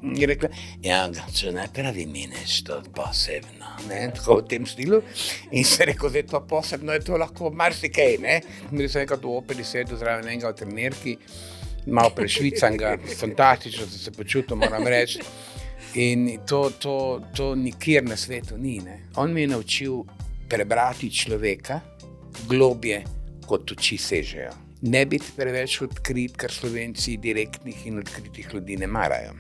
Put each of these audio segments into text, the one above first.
Je rekla, ja, če ne pravi mi nešto posebno, ne, tako v tem stilu. In se rekel, zdaj to posebno je to lahko marsikaj, ne. Mi sem enkrat v operi sedel zraven enega v trenirki, malo prešvicanega, fantastično sem se počutil, moram reči. In to nikjer na svetu ni, ne. On mi je naučil prebrati človeka globje, kot oči sežejo. Ne biti preveč odkrit, ker Slovenci direktnih in odkritih ljudi ne marajo.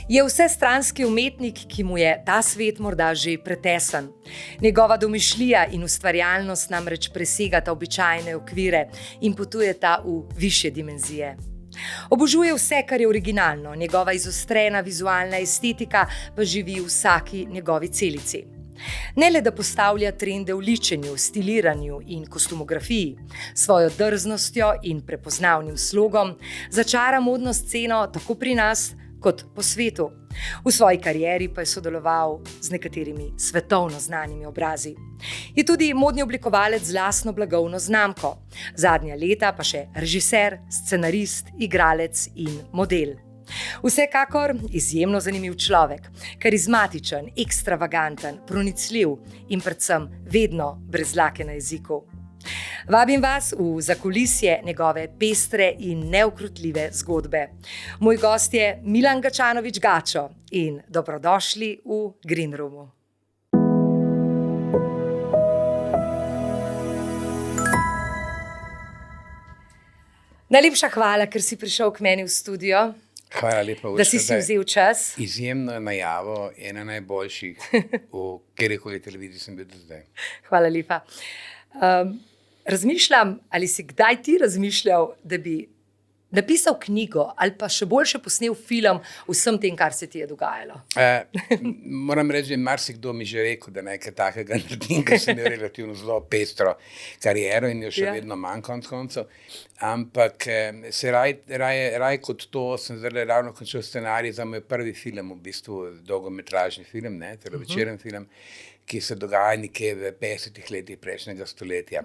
Je vsestranski umetnik, ki mu je ta svet morda že pretesen. Njegova domišljija in ustvarjalnost namreč presegata običajne okvire in potujeta v višje dimenzije. Obožuje vse, kar je originalno, njegova izostrena vizualna estetika pa živi v vsaki njegovi celici. Ne le, da postavlja trende v ličenju, stiliranju in kostumografiji, svojo drznostjo in prepoznavnim slogom začara modno sceno tako pri nas kot po svetu. V svoji karieri pa je sodeloval z nekaterimi svetovno znanimi obrazi. Je tudi modni oblikovalec z lastno blagovno znamko, zadnja leta pa še režiser, scenarist, igralec in model. Vsekakor izjemno zanimiv človek, karizmatičen, ekstravaganten, pronicljiv in predvsem vedno brez dlake na jeziku. Vabim vas v zakulisje njegove pestre in neukrotljive zgodbe. Moj gost je Milan Gačanović Gačo in dobrodošli v Green Roomu. Najlepša hvala, ker si prišel k meni v studio. Hvala lepa, da si vzel čas. Izjemno najavo, ena najboljših v kjerkoli televiziji sem bil do zdaj. Hvala lepa. Razmišljam, ali si kdaj ti razmišljal, da bi napisal knjigo ali pa še boljše posnel film o vsem tem, kar se ti je dogajalo? Moram reči, da marsikdo mi že rekel, da nekaj takega naredim, ker sem imel relativno zelo pestro kariero in jo še vedno manj konec koncev. Ampak se raj kot to sem zdaj ravno končal scenarij za moj prvi film, v bistvu dolgometražni film, celovečeren film, ki se dogaja nekje v 50 letih prejšnjega stoletja.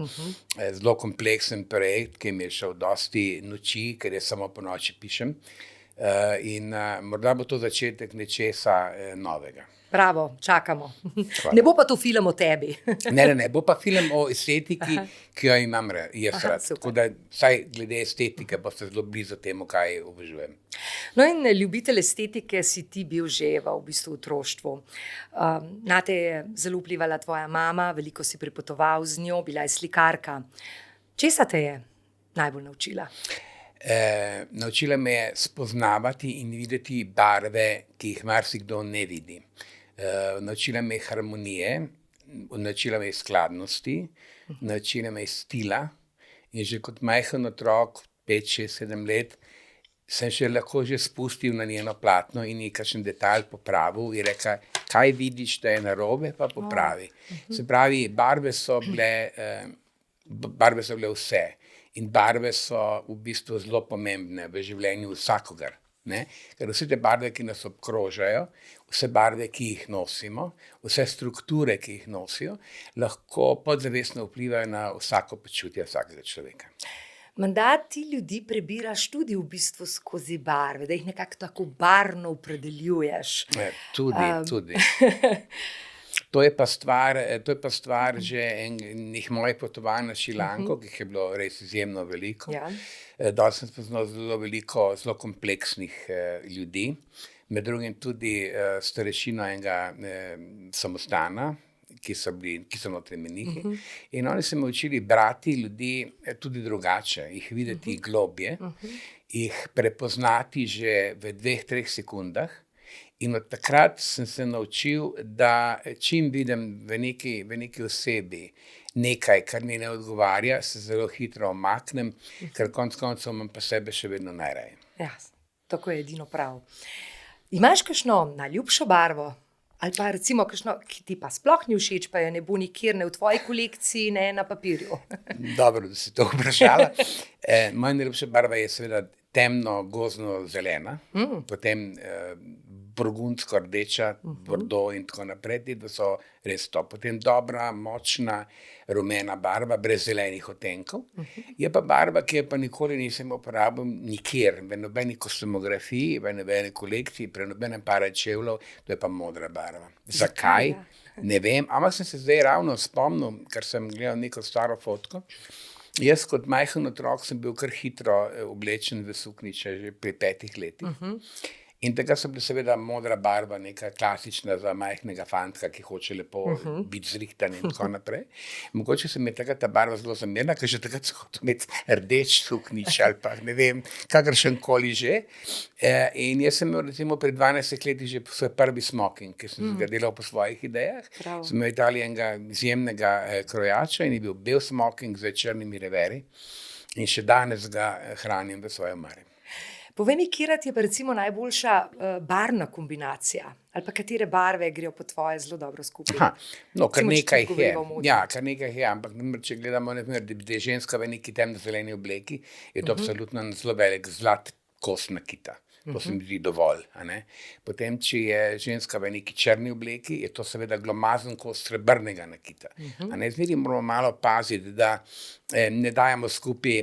Zelo kompleksen projekt, ki mi je šel dosti noči, ker je samo po noči pišem. In morda bo to začetek nečesa novega. Bravo, čakamo. Ne bo pa to film o tebi. Ne, bo pa film o estetiki, ki jo imam jaz rad. Tako da vsaj glede estetike boste zelo blizu temu, kaj obožujem. No in ljubitelj estetike si ti bil že v bistvu otroštvu. Nate je zelo vplivala tvoja mama, veliko si pripotoval z njo, bila je slikarka. Česa te je najbolj naučila? Naučila me je spoznavati in videti barve, ki jih marsikdo ne vidi. Naučila me je harmonije, naučila me je skladnosti, naučila me je stila in že kot majhen otrok, 5, 6, 7 let, sem še lahko že spustil na njeno platno in ji kakšen detalj popravil in rekla, kaj vidiš, da je narobe, pa popravi. Se pravi, barve so bile vse in barve so v bistvu zelo pomembne v življenju vsakogar. Ker vse te barve, ki nas obkrožajo, vse barve, ki jih nosimo, vse strukture, ki jih nosijo, lahko podzavestno vplivajo na vsako počutje vsakega človeka. Menda ti ljudi prebiraš tudi v bistvu skozi barve, da jih nekako tako barvno opredeljuješ. Tudi. To je pa stvar že enih mojih potovanj na Šrilanko, ki jih je bilo res izjemno veliko. Danes sem spoznal zelo veliko, zelo kompleksnih ljudi, med drugim tudi starešino enega samostana, ki so notri menihi. In oni so me učili brati ljudi tudi drugače, jih videti globje, jih prepoznati že v 2-3 sekundah. In od takrat sem se naučil, da čim vidim v neki osebi nekaj, kar mi ne odgovarja, se zelo hitro omaknem, ker konec koncev imam pa sebe še vedno najraje. Ja, tako je edino prav. Imaš kakšno najljubšo barvo? Ali pa recimo kakšno, ki ti pa sploh ni všeč, pa jo ne bo nikjer, ne v tvoji kolekciji, ne na papirju? Dobro, da si to vprašala. Moja najljubša barva je seveda temno gozdno zelena, potem burgundsko rdeča, bordo in tako naprej, da so res to. Potem dobra, močna, rumena barva, brez zelenih odtenkov. Je pa barva, ki je pa nikoli nisem uporabil nikjer, v nobeni kostumografiji, v nobeni kolekciji, pri nobenem paru čevljev, to je pa modra barva. Zakaj? Ne vem, ampak sem se zdaj ravno spomnil, ker sem gledal neko staro fotko. Jaz kot majhen otrok sem bil kar hitro oblečen v suknjiče že pri 5 letih. In tega so bila seveda modra barva, neka klasična za majhnega fantka, ki hoče lepo biti zrihtan in tako naprej. Mogoče se mi je takrat ta barva zelo zamerila, ker že takrat so hotel imeti rdeč suknjič ali pa ne vem, kakršen koli že. In jaz sem imel recimo pri 12 letih že svoj prvi smoking, ki sem ga delal po svojih idejah. Sem imel v Italiji enega izjemnega krojača in je bil bel smoking z črnimi reveri in še danes ga hranim v svoji omari. Povej mi, katera ti je pa recimo najboljša barvna kombinacija? Ali pa katere barve grejo po tvoje zelo dobro skupaj? No, kar nekaj je. Ja, kar nekaj je, ampak če gledamo, da je ženska v neki temno-zeleni obleki, je to absolutno zelo velik zlat kos nakita. To se mi zdi dovolj. Potem, če je ženska v neki črni obleki, je to seveda glomazen kos srebrnega nakita. Zmeraj moramo malo paziti, da ne dajemo skupaj,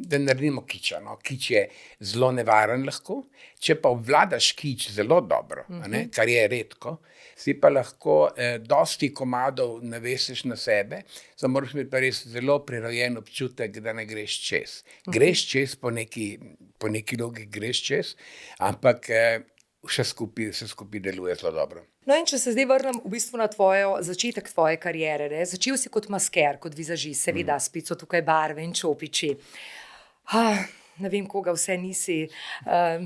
da naredimo kiča. Kič je zelo nevaren lahko, če pa obvladaš kič zelo dobro, kar je redko, si pa lahko dosti komadov navesiš na sebe, samo moraš imeti pa res zelo prirojen občutek, da ne greš čez. Greš čez po neki logiki greš čez, ampak vse skupaj deluje zelo dobro. No in če se zdaj vrnem v bistvu na začetek tvoje kariere, začel si kot masker, kot vizažist, seveda spet so tukaj barve in čopiči. Ne vem, koga vse nisi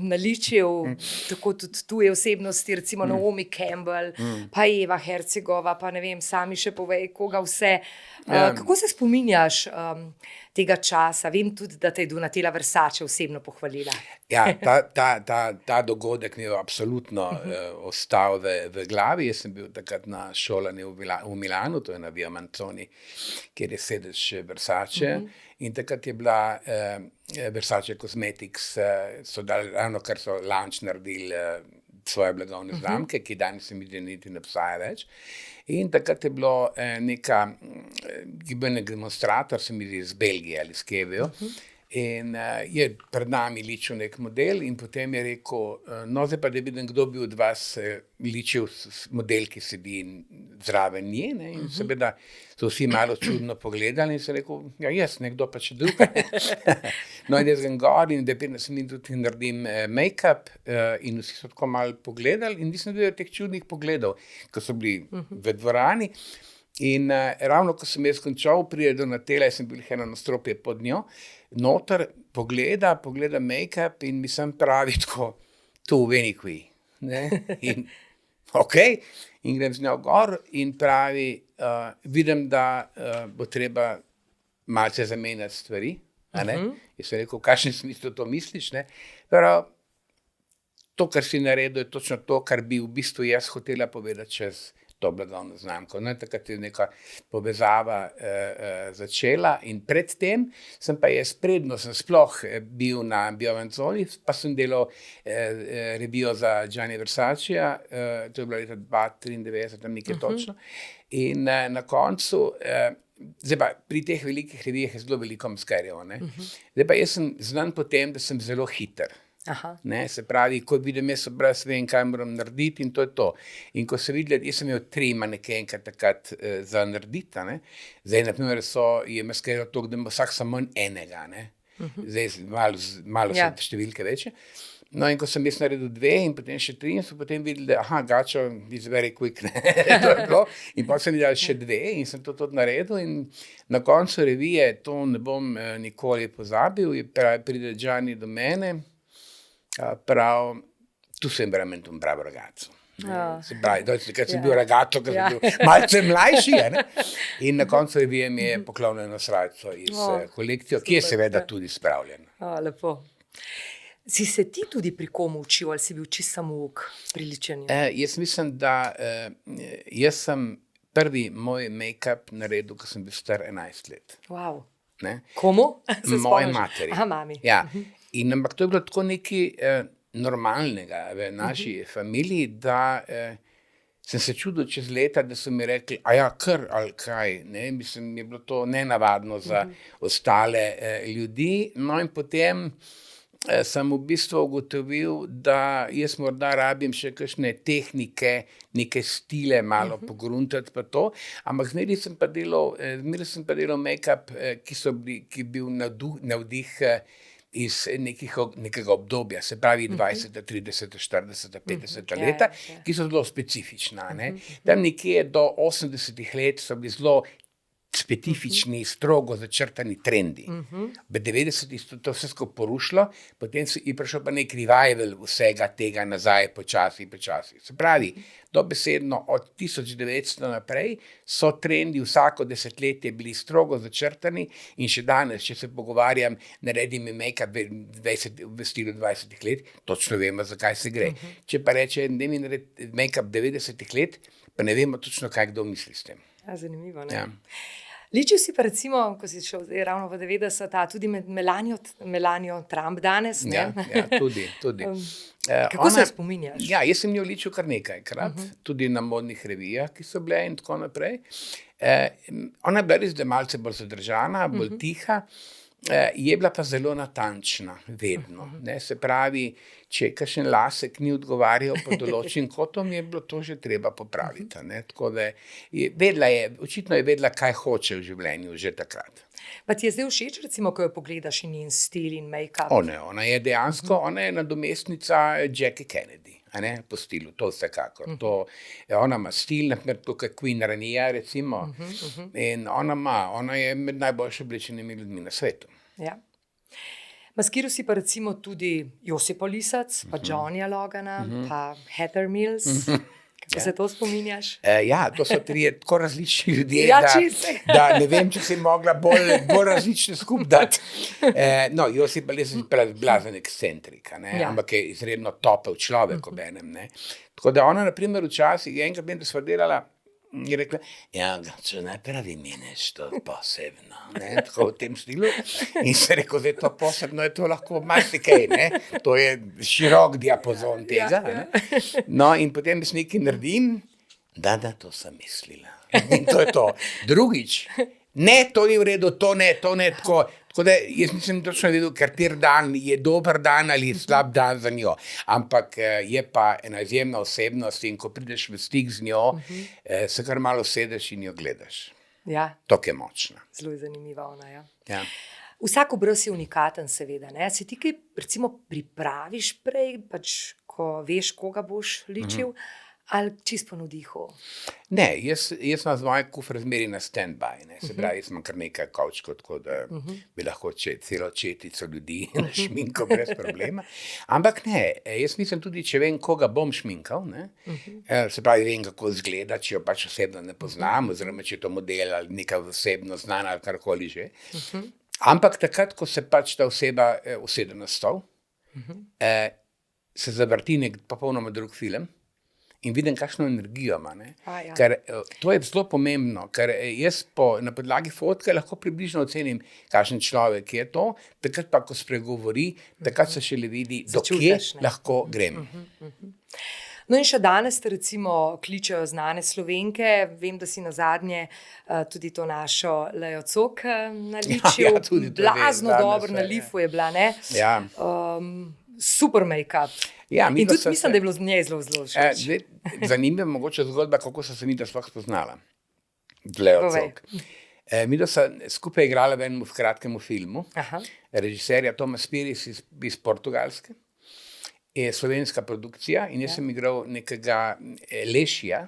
naličil, tako tudi tuje osebnosti, recimo Naomi Campbell, pa Eva Hercegova, pa ne vem, sami še povej, koga vse. Kako se spominjaš tega časa? Vem tudi, da te je Donatella Versace osebno pohvalila. Ja, ta dogodek mi je absolutno ostal v glavi. Jaz sem bil takrat na šolanju v Milanu, to je na Via Manzoni, kjer je sedež Versace. In takrat je bila Versace Cosmetics, so dali ravno kar so launch naredili svoje blagovne znamke, ki danes se mi niti ne obstaja več. In takrat je bilo neka gibelni demonstrator, se mi zdi iz Belgije ali iz Kevijo. In je pred nami ličil nek model in potem je rekel, no zdaj pa da vidim, kdo bi od vas ličil model, ki sedi zraven nje. In seveda so vsi malo čudno pogledali in se rekel, ja jaz, nekdo pa če druga. No in jaz grem gor in da 15 minut tudi naredim make-up in vsi so tako malo pogledali in nisem videl teh čudnih pogledov, ko so bili v dvorani. In ravno, ko sem jaz končal, pride Donatella, jaz sem bil eno nastropje pod njo, noter pogleda make-up in mi sem pravi tako, tu veni qui. In okej, in grem z njo gor in pravi, vidim, da bo treba malce zamenjati stvari. Jaz sem rekel, v kakšnem smislu to misliš? Prav, to, kar si naredil, je točno to, kar bi v bistvu jaz hotela povedati čez to blagovno znamko. Takrat je neka povezava začela in predtem sem pa jaz predno sem sploh bil na Via Manzoni, pa sem delal revijo za Gianni Versacea, to je bilo leta 1993, tam nekaj točno. In na koncu, zdaj pa pri teh velikih revijah je zelo veliko maskerjev. Zdaj pa jaz sem znan po tem, da sem zelo hiter. Se pravi, ko vidim jaz obraz, vem, kaj moram narediti in to je to. In ko se vidi, jaz sem imel 3 manekenke takrat za narediti. Zdaj, na primer, je maskeriral toliko, da ima vsak samo enega. Zdaj, malo so številke večje. No, in ko sem jaz naredil 2 in potem še 3, in so potem videli, da gačo is very quick. To je bilo. In potem sem videl še 2 in sem to tudi naredil. In na koncu revije, to ne bom nikoli pozabil, pride Gianni do mene, prav, tu sem veramente un bravo ragazzo. Se pravi, takrat sem bil ragazzo, ker sem bil malce mlajši. In na koncu revije mi je poklonil eno srajco iz kolekcijo, ki je seveda tudi spravljena. Lepo. Si se ti tudi pri komu učil ali si bil čisto samouk pri ličenju? Jaz mislim, da jaz sem prvi moj make-up naredil, ko sem bil star 11 let. Wow. Komu? Moje materi. Aha, mami. Ja. In ampak to je bilo tako neki, normalnega v naši familiji, da sem se čudil čez leta, da so mi rekli, a ja, kar ali kaj, ne, mislim, je bilo to nenavadno za ostale ljudi, no in potem sem v bistvu ugotovil, da jaz morda rabim še kakšne tehnike, neke stile malo pogruntati pa to, ampak zmeraj sem pa delal make-up, ki je bil navdih iz nekega obdobja, se pravi 20, 30, 40, 50 leta, ki so zelo specifična. Ne? Tam nekje do 80 let so bili zelo specifični, strogo začrtani trendi. V 90-ih so to vse skupaj porušilo, potem je prišel pa nek revival vsega tega nazaj počasi. Se pravi, dobesedno od 1900 naprej so trendi vsako desetletje bili strogo začrtani in še danes, če se pogovarjam, naredim make-up v stilu 20 let, točno vemo, zakaj se gre. Če pa reče, da mi naredi make-up 90 let, pa ne vemo točno, kaj kdo misli s tem. Zanimivo, ne? Ja. Ličil si pa recimo, ko si šel ravno v 90-ta, tudi med Melanijo Trump danes, ne? Ja, tudi. Kako se spominjaš? Ja, jaz sem njo ličil kar nekajkrat, tudi na modnih revijah, ki so bile in tako naprej. Ona je bila res malce bolj zadržana, bolj tiha, je bila pa zelo natančna, vedno. Ne? Se pravi, če kakšen lasek ni odgovarjal pod določenim kotom, je bilo to že treba popraviti. Ne? Tako da očitno je vedela, kaj hoče v življenju že takrat. Pa ti je zdaj všeč, recimo, ko jo pogledaš in njen stil in make-up? Ona je dejansko, ona je nadomestnica Jackie Kennedy. Po stilu, to vsekakor. Ona ima stil, naprimer tukaj Queen Rania, recimo, in ona je med najboljše oblečenimi ljudmi na svetu. Ja. Maskiral si pa recimo tudi Josipa Lisac, pa Johnnyja Logana, pa Heather Mills. Kako se to spominjaš? Ja, to so trije tako različni ljudje, da ne vem, če si mogla bolj različne skupaj dati. No, Josip Lisac je blazen ekscentrika, ampak je izredno topel človek ob enem. Tako da ona, na primer, včasih, enkrat vem, da sva delala, je rekla, ja, če najpravi meneš to posebno, tako v tem stilu. In se rekel, da je to posebno, je to lahko marsikaj, to je širok diapazon tega. No, in potem jaz nekaj naredim, da, to sem mislila. In to je to. Drugič, ne, to ni v redu, to ne, tako. Tako da jaz nisem točno vedel, kateri dan je dober dan ali slab dan za njo. Ampak je pa ena izjemna osebnost in ko prideš v stik z njo, se kar malo sedeš in jo gledaš. Ja. Tako je močna. Zelo je zanimiva ona, ja. Ja. Vsak obraz je unikaten, seveda, ne? Si ti kaj, recimo, pripraviš prej, ko veš, koga boš ličil, ali čist po navdihu? Ne, jaz imam z moje kufre zmeri na stand-by, se pravi, jaz imam kar nekaj kavčkov, tako da bi lahko celo četico ljudi šminkal brez problema. Ampak ne, jaz mislim tudi, če vem, koga bom šminkal, se pravi, vem, kako izgleda, če jo pač osebno ne poznam, oziroma če je to model ali neka osebno znana ali karkoli že. Ampak takrat, ko se pač ta oseba usede na stol, se zavrti nek popolnoma drug film, in vidim, kakšno energijo ima. Ja. Ker to je zelo pomembno, ker jaz na podlagi fotke lahko približno ocenim, kakšen človek je to, takrat pa, ko spregovori, takrat se šele vidi, do kje lahko grem. No in še danes te recimo kličejo znane Slovenke, vem, da si nazadnje tudi to našo Lejo Cok naličil, Ja, tudi to blazno dobro na lifu je bila, ne? Ja. Super make-up. Ja, in tudi mislim, da je bilo z njej zelo všeč. Zanimiva mogoče zgodba, kako so se midva sploh spoznala. Lejo Cok. Midva sta skupaj igrala v enem kratkem filmu, režiserja Tomas Piris iz Portugalske, je slovenska produkcija in jaz sem igral nekega Lešija,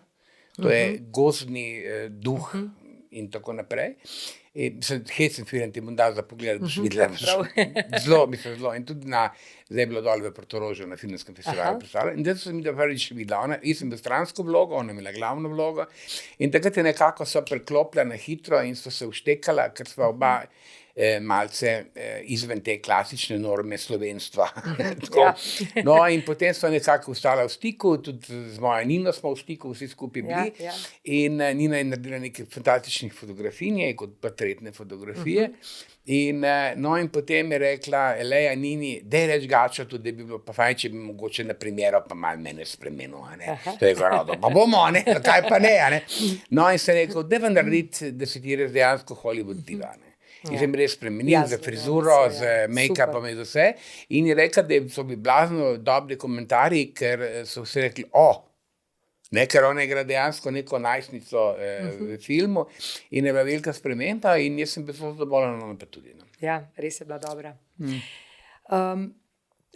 to je gozdni duh in tako naprej. Hecen film ti bom dal za pogled, boš videla. Zelo. In tudi zdaj je bilo dol v Portorožju na filmskem festivalu predstavljala. In zdaj sem mi prvič videla. Jaz sem bil stransko vlogo, ona je imela glavno vlogo. In takrat je nekako so preklopila na hitro in so se vštekala, ker sva oba malce izven te klasične norme slovenstva. No, in potem so nekako ostala v stiku, tudi z mojo Nino smo v stiku, vsi skupaj bili. In Nina je naredila nekaj fantastičnih fotografij, kot portretne fotografije. In potem je rekla, Eleja, Nini, daj reč Gačo, tudi bi bilo pa fajn, če bi mogoče na primeru pa malo mene spremenil. To je govorilo, pa bomo, kaj pa ne. No, in se je rekel, da vam narediti, da se ti res dejansko Hollywood diva. In sem res spremenil za frizuro, z make-upom in vse. In je rekla, da so bili blazno dobri komentarji, ker so vsi rekli, ker ona igra dejansko neko najstnico v filmu in je bila velika sprememba in jaz sem bil zadovoljen, ona pa tudi. Ja, res je bila dobra.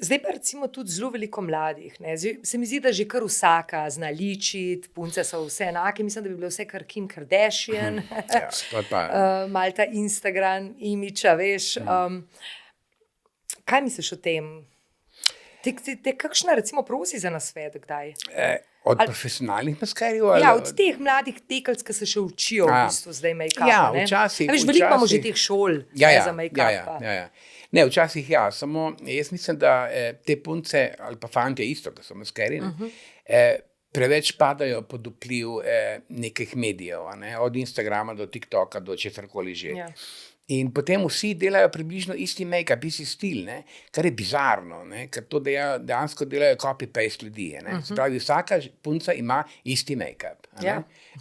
Zdaj pa recimo tudi zelo veliko mladih. Se mi zdi, da že kar vsaka zna ličiti, punce so vse enake, mislim, da bi bilo vse kar Kim Kardashian, malo ta Instagram imiča, veš. Kaj misliš o tem? Te kakšna recimo prosi za nasvet kdaj? Od profesionalnih maskerjev? Ja, od teh mladih tekelc, ki se še učijo v bistvu zdaj make-up. Ja, včasih. Veliko imamo že teh šol za make-up. Ne, včasih samo jaz mislim, da te punce ali pa fantje isto, ki so maskerji, preveč padajo pod vpliv nekih medijev, od Instagrama do TikToka do česarkoli že. In potem vsi delajo približno isti make-up, isti stil, kar je bizarno, ker to dejansko delajo copy-paste ljudi. Se pravi, vsaka punca ima isti make-up.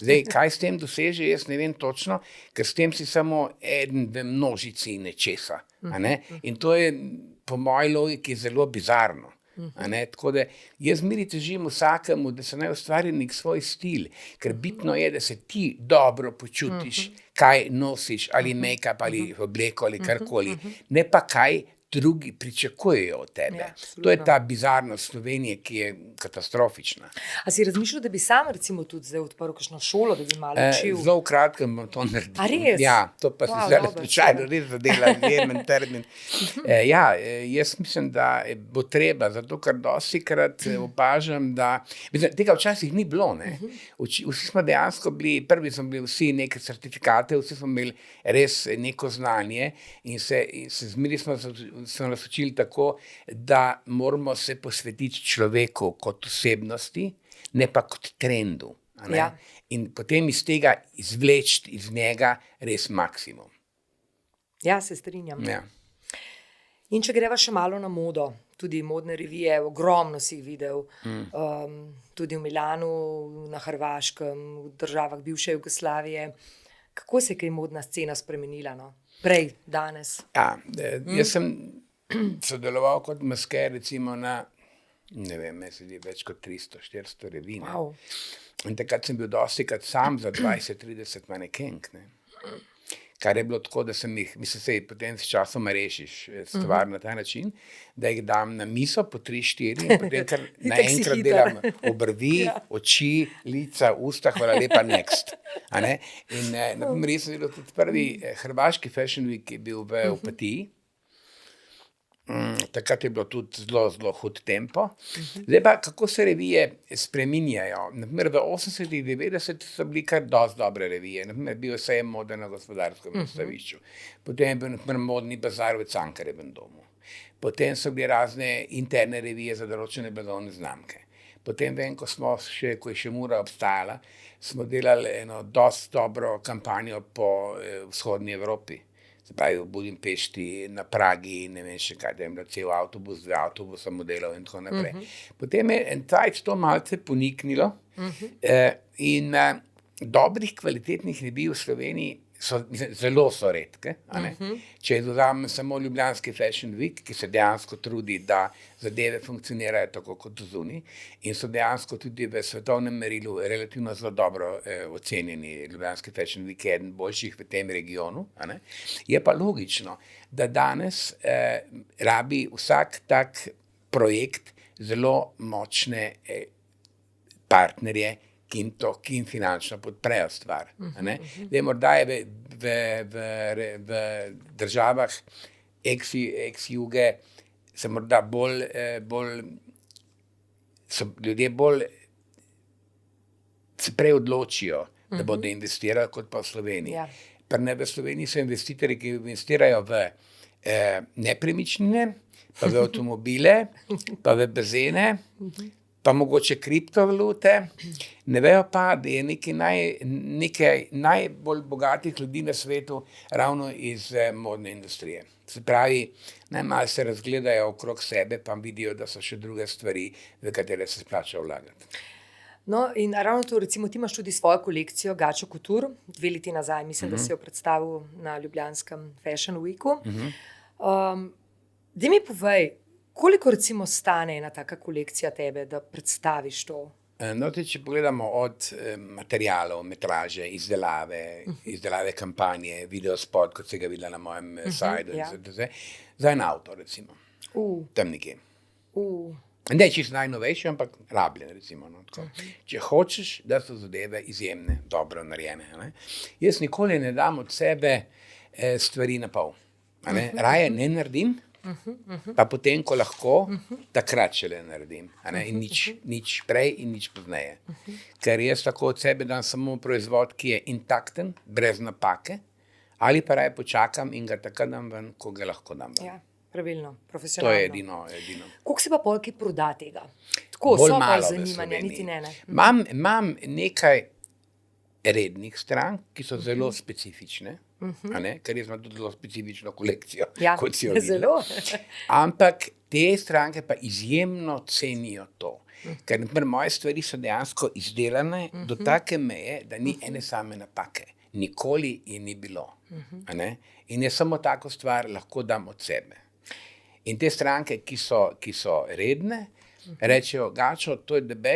Zdaj, kaj s tem doseže, jaz ne vem točno, ker s tem si samo eden v množici nečesa. In to je po moji logiki zelo bizarno. Tako da jaz zmeraj težim vsakemu, da se naj ustvari nek svoj stil, ker bitno je, da se ti dobro počutiš, kaj nosiš, ali make-up, ali obleko, ali karkoli, ne pa kaj drugi pričakujejo od tebe. To je ta bizarnost Slovenije, ki je katastrofična. A si razmišljal, da bi sam recimo tudi zdaj odprl kakšno šolo, da bi malo učil? Zelo v kratkem bom to naredil. A res? Ja, to pa si zdaj slučajno res zadela jemen termin. Jaz mislim, da bo treba, zato ker dostikrat opažam, da tega včasih ni bilo. Vsi smo dejansko bili, prvi smo bili vsi neke certifikate, vsi smo imeli res neko znanje in se zmeri smo nas učili tako, da moramo se posvetiti človeku kot osebnosti, ne pa kot trendu. In potem iz tega izvleči iz njega res maksimum. Ja, se strinjam. In če greva še malo na modo, tudi modne revije, ogromno si jih videl, tudi v Milanu, na Hrvaškem, v državah bivše Jugoslavije. Kako se je kaj modna scena spremenila, prej, danes? Jaz sem sodeloval kot masker recimo na, ne vem, več kot 300-400 revij. In takrat sem bil dostikrat sam za 20-30 manekenk. Kar je bilo tako, da sem jih, potem s časom rešiš stvar na ta način, da jih dam na mizo po 3-4 in potem kar naenkrat delam obrvi, oči, lica, usta, hvala lepa, next. In res sem delal tudi prvi hrvaški Fashion Week, ki je bil v Opatiji. Takrat je bilo tudi zelo hud tempo. Zdaj pa, kako se revije spreminjajo. Naprimer, v 80-ih, 90 so bili kar dosti dobre revije. Naprimer, bil je Sejem mode na Gospodarskem razstavišču. Potem je bil naprimer Modni bazar v Cankarjevem domu. Potem so bile razne interne revije za določene blagovne znamke. Potem vem, ko je še Mura obstajala, smo delali eno dosti dobro kampanjo po vzhodni Evropi. Se pravi, v Budimpešti, na Pragi, ne vem še kaj, da je imel cel avtobus, 2 avtobusa modelov in tako naprej. Potem je en tajč to malce poniknilo in dobrih, kvalitetnih revij v Sloveniji zelo so redke. Če dodam samo Ljubljanski Fashion Week, ki se dejansko trudi, da zadeve funkcionirajo tako kot zunaj in so dejansko tudi v svetovnem merilu relativno zelo dobro ocenjeni. Ljubljanski Fashion Week je eden boljših v tem regionu. Je pa logično, da danes rabi vsak tak projekt zelo močne partnerje, ki jim finančno podprejo stvar. Morda je v državah ex-juge se morda so ljudje bolj se prej odločijo, da bodo investirali kot pa v Sloveniji. v Sloveniji so investitorji, ki investirajo v nepremičnine, pa v avtomobile, pa v bazene, pa mogoče kriptovalute. Ne vejo pa, da je nekaj najbolj bogatih ljudi na svetu ravno iz modne industrije. Se pravi, najmalj se razgledajo okrog sebe, pa vidijo, da so še druge stvari, v katere se splača vlagati. No, in ravno to, recimo, ti imaš tudi svojo kolekcijo Gačo Couture, 2 leti nazaj, mislim, da si jo predstavil na ljubljanskem Fashion Weeku. Daj mi povej, koliko recimo stane ena taka kolekcija tebe, da predstaviš to? No, če pogledamo od materialov, metraže, izdelave kampanje, videospot, kot si ga videla na mojem sajtu, za en avto, recimo. Tam nekje. Ne čisto najnovejši, ampak rabljen, recimo. No, če hočeš, da so zadeve izjemne, dobro narejene. Ne? Jaz nikoli ne dam od sebe stvari na pol. Raje ne naredim, pa potem, ko lahko, takrat šele naredim. In nič prej in nič pozneje. Ker jaz tako od sebe dam samo proizvod, ki je intakten, brez napake, ali pa raje počakam in ga takrat dam ven, ko ga lahko dam ven. Ja. Pravilno, profesionalno. To je edino. Koliko se pa polki proda tega? Tako, bolj so malo pa zanimanja, niti ne. Imam nekaj rednih strank, ki so zelo specifične, ker jaz imam tudi zelo specifično kolekcijo, kot si jo videl. Zelo. Ampak te stranke pa izjemno cenijo to. Ker moje stvari so dejansko izdelane do take meje, da ni ene same napake. Nikoli je ni bilo. In jaz samo tako stvar lahko dam od sebe. In te stranke, ki so redne, rečejo, Gačo, to je debe,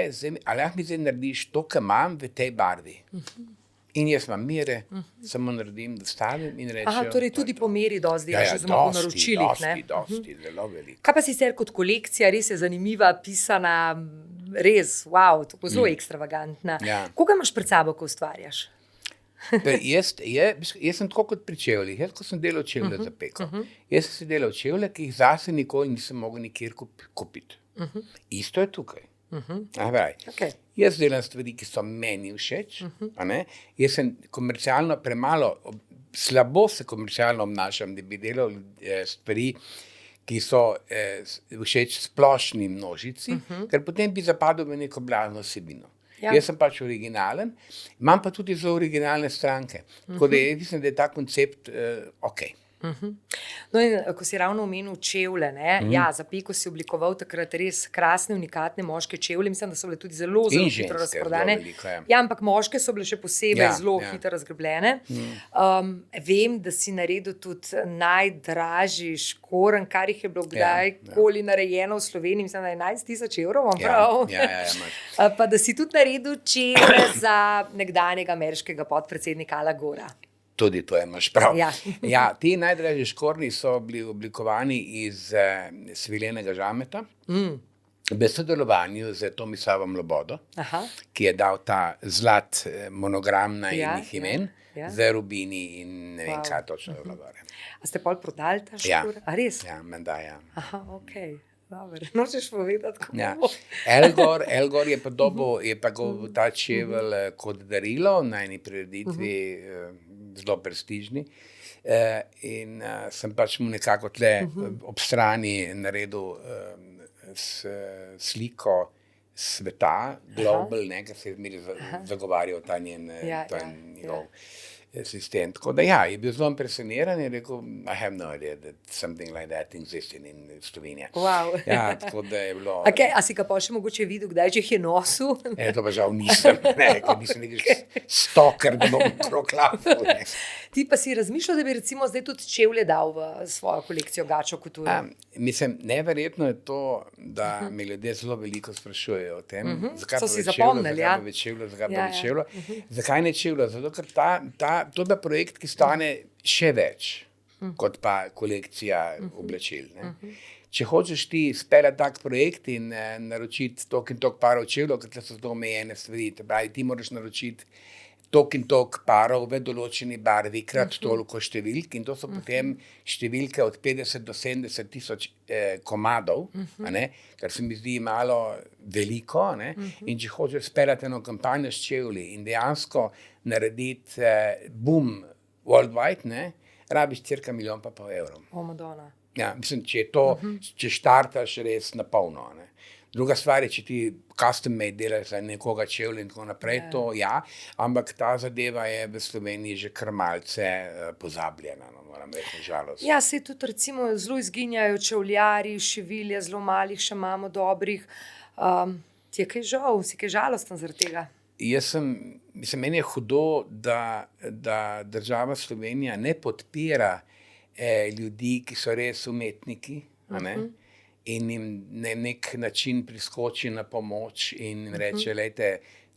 ali mi zdaj narediš to, kar imam v tej barvi. In jaz imam mire, samo naredim, dostavim in rečejo. Aha, torej tudi po meri dosti delaš, že po naročilih. Dosti, zelo veliko. Kaj pa sicer kot kolekcija, res je zanimiva, pisana, res, wow, to je zelo ekstravagantna. Koga imaš pred sabo, ko ustvarjaš? Jaz sem tako kot pri čevljih. Jaz, ko sem delal čevlje za peko, jaz sem si delal čevlje, ki jih zase nikoli nisem mogel nikjer kupiti. Isto je tukaj. Jaz delam stvari, ki so meni všeč. Jaz sem komercialno slabo se komercialno obnašam, da bi delal stvari, ki so všeč splošni množici, ker potem bi zapadel v neko blazno vsebino. Jaz sem pač originalen, imam pa tudi zelo originalne stranke. Tako da mislim, da je ta koncept okej. No in ko si ravno omenil čevlje, za peko si oblikoval takrat res krasne, unikatne moške čevlje, mislim, da so bile tudi zelo hitro razprodane. Ampak moške so bile še posebej zelo hitro razgrebljene. Vem, da si naredil tudi najdražji škorenj, kar jih je bilo kdajkoli narejeno v Sloveniji, mislim, da 11,000 €, pa da si tudi naredil čevlje za nekdanjega ameriškega podpredsednika Ala Gora. Tudi to imaš prav. Ti najdražji škornji so bili oblikovani iz svilenega žameta, v sodelovanju z Tomislavom Lobodo, ki je dal ta zlat monogram najinih imen, z rubini in ne vem, kaj točno je bilo gore. A ste pol prodali ta škor? A res? Ja, menda ja. Aha, okej. Nočeš povedati, kako? Elgor je pa dobil ta čevelj kot darilo na eni prireditvi, zelo prestižni. In sem pač mu nekako tle ob strani naredil sliko sveta, global, ker se je zmeri zagovarjal ta njegov sistem. Tako da je bil zelo impresioniran in rekel, I have no idea that something like that exists in Sloveniji. Tako da je bilo... A si ga pa še mogoče videl, kdaj jih je nosil? To pa žal nisem, ker nisem nekaj stoker, da bom proklapil. Ti pa si razmišljal, da bi recimo zdaj tudi čevlje dal v svojo kolekcijo Gačo Couture? Mislim, neverjetno je to, da me ljudje zelo veliko sprašujejo o tem. So si zapomnili, Zakaj ne čevlje? Zato, ker to je projekt, ki stane še več, kot pa kolekcija oblačil. Če hočeš ti speljati tak projekt in naročiti toliko in toliko parov čevljev, ker so zelo omejene stvari, ti moraš naročiti toliko in toliko parov v določeni barvi, krat toliko številk, in to so potem številke od 50 do 70 tisoč komadov, kar se mi zdi malo veliko, in če hočeš speljati eno kampanjo s čevlji in dejansko narediti boom worldwide, ne, rabiš cirka 1,5 milijona evrov. O, Madonna. Ja, mislim, če štartaš res na polno, ne. Druga stvar je, če ti custom made delaš za nekoga čevlja in tako naprej, to ampak ta zadeva je v Sloveniji že kar malce pozabljena, no, moram reči, žalost. Ja, se tudi recimo zelo izginjajo čevljarji, šivilje, zelo malih še imamo dobrih. Ti je kaj žal, si kaj žalosten zaradi tega? Meni je hudo, da država Slovenija ne podpira ljudi, ki so res umetniki, a ne? In jim na nek način priskoči na pomoč in jim reče, lejte,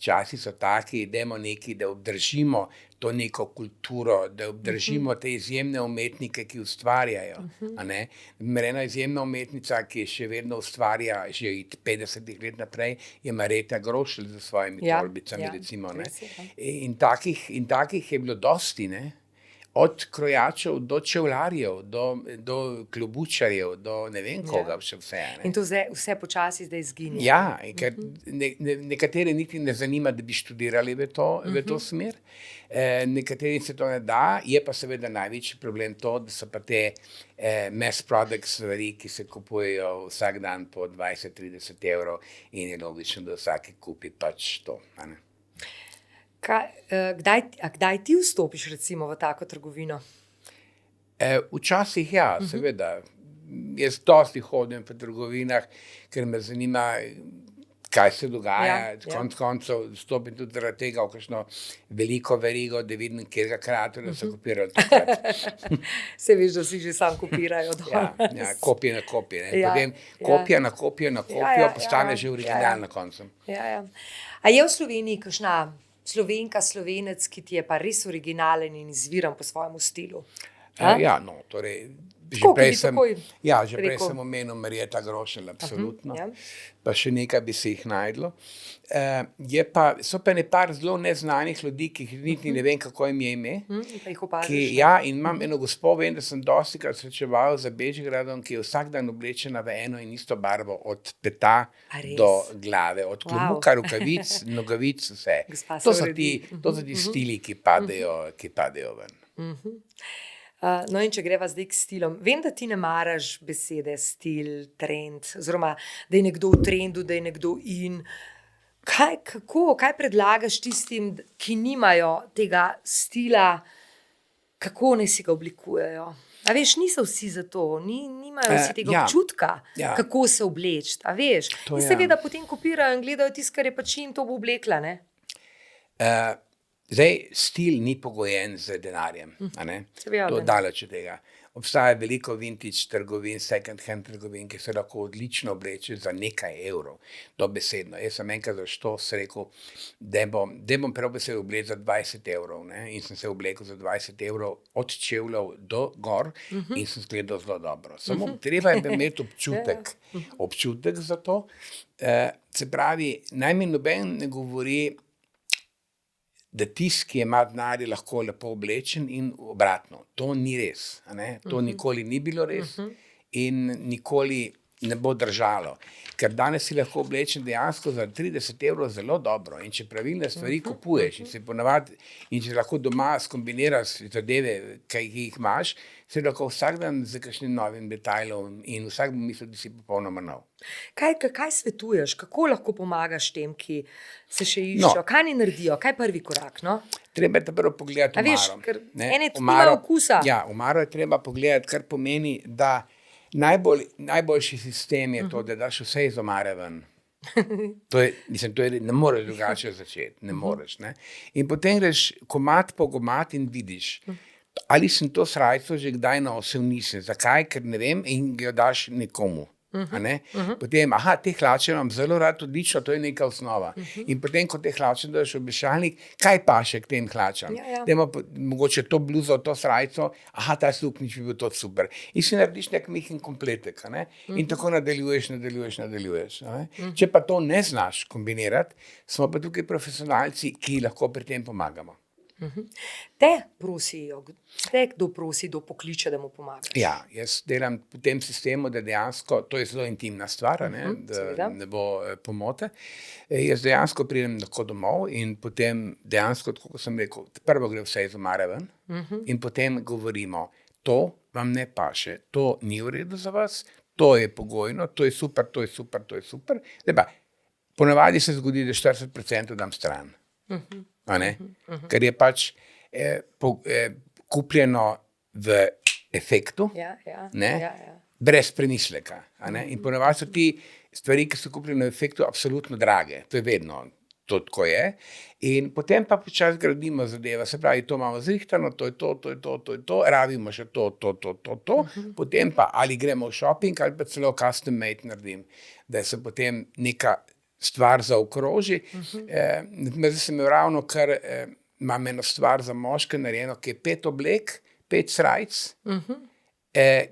časi so taki, dajmo nekaj, da obdržimo to neko kulturo, da obdržimo te izjemne umetnike, ki ustvarjajo. Ena izjemna umetnica, ki še vedno ustvarja, že od 50 let naprej, je Marjeta Grošelj za svojimi tolbicami, recimo. Ne? In takih je bilo dosti, ne? Od krojačev do čevljarjev, do klobučarjev, do ne vem koga še vse. Ne? In to vse počasi zdaj izginja. Ja, ker nekatere niti ne zanima, da bi študirali v to smer. Nekaterim se to ne da, je pa seveda največji problem to, da so pa te mass product stvari, ki se kupujejo vsak dan po 20-30 evrov in je logično, da vsaki kupi pač to. Ne? Kdaj ti vstopiš recimo v tako trgovino? Včasih ja, seveda. Jaz dosti hodim po trgovinah, ker me zanima, kaj se dogaja. Konec koncev stopim tudi zaradi tega v kakšno veliko verigo, da vidim, kjerega kreatorja so kopirali takrat. Se veš, da si že sam kopirajo. Ja, kopije na kopije. Potem kopija na kopijo postane že original na koncu. A je v Sloveniji kakšna Slovenka, Slovenec, ki ti je pa res originalen in izviran po svojemu stilu? Ja, no, torej, že prej sem omenil Marjeta Grošelj, absolutno, pa še nekaj bi se jih najdlo. So pa par zelo neznanih ljudi, ki niti ne vem, kako jim je ime. Pa jih opaziš. In imam eno gospo, vem, da sem dostikrat srečeval za Bežigradom, ki je vsak dan oblečena v eno in isto barvo, od peta do glave, od klobuka, rokavic, nogavic, vse. To so ti stili, ki padejo ven. No in če greva zdaj k stilom, vem, da ti ne maraš besede stil, trend, oziroma da je nekdo v trendu, da je nekdo in. Kaj predlagaš tistim, ki nimajo tega stila, kako naj si ga oblikujejo? A veš, niso vsi za to, nimajo vsi tega občutka, kako se obleči, a veš. In seveda potem kopirajo in gledajo tisto, kar je pač in to bo oblekla, ne? Zdaj, stil ni pogojen z denarjem, a ne? To daleč od tega. Obstaja veliko vintage trgovin, second hand trgovin, ki se lahko odlično obleče za nekaj evrov, dobesedno. Jaz sem enkrat za što rekel, da bom prav se obleč za 20 evrov, ne? In sem se oblekel za 20 evrov od čevljev do gor in sem zgledal zelo dobro. Samo treba je imeti občutek za to. Se pravi, naj mi noben ne govori, da tisti, ki ima denar, je lahko lepo oblečen in obratno. To ni res. To nikoli ni bilo res in nikoli ne bo držalo. Ker danes si lahko oblečen dejansko za 30 evrov zelo dobro in če pravilne stvari kupuješ in se ponavadi in če lahko doma skombiniraš zadeve, ki jih imaš, se lahko vsak dan z kakšnim novim detajlom in vsak bo mislil, da si popolnoma nov. Kaj svetuješ? Kako lahko pomagaš tem, ki se še iščejo? Kaj ne naredijo? Kaj je prvi korak? No? Treba je prvo pogledati omaro. A veš, ker ene nimajo okusa. Ja, omaro je treba pogledati, kar pomeni, da najboljši sistem je to, da daš vse iz omare ven. Ne moreš drugače začeti, ne moreš. Ne? In potem greš komad po komad in vidiš, ali sem to srajco že kdaj nosil, nisem. Zakaj? Ker ne vem in jo daš nekomu. Potem, te hlače imam zelo rad, odlično, to je neka osnova. In potem, ko te hlače daš v obešalnik, kaj paše k tem hlačam? Dajmo mogoče to bluzo, to srajco, ta suknič bi bil to super. In si narediš nek mihin kompletek, in tako nadaljuješ. Če pa to ne znaš kombinirati, smo pa tukaj profesionalci, ki lahko pri tem pomagamo. Te prosijo, kdo prosi, kdo pokliče, da mu pomagaš? Ja, jaz delam v tem sistemu, da dejansko, to je zelo intimna stvar, da ne bo pomote. Jaz dejansko pridem lahko domov in potem dejansko, kot sem rekel, prvo gre vse iz omare ven in potem govorimo, to vam ne paše, to ni v redu za vas, to je pogojno, to je super, to je super, to je super. Zdaj pa, ponavadi se zgodi, da 40% dam stran. Ker je pač kupljeno v efektu, brez premisleka. In ponavadi so ti stvari, ki so kupljene v efektu, absolutno drage. To je vedno, to tako je. In potem pa počasi gradimo zadeva. Se pravi, to imamo zrihtano, to je to, rabimo še to. Potem pa ali gremo v shopping ali pa celo custom made naredim, da se potem neka stvar zaokroži. Zdaj sem imel ravno kar, imam eno stvar za moške narejeno, ki je 5 oblek, 5 srajc,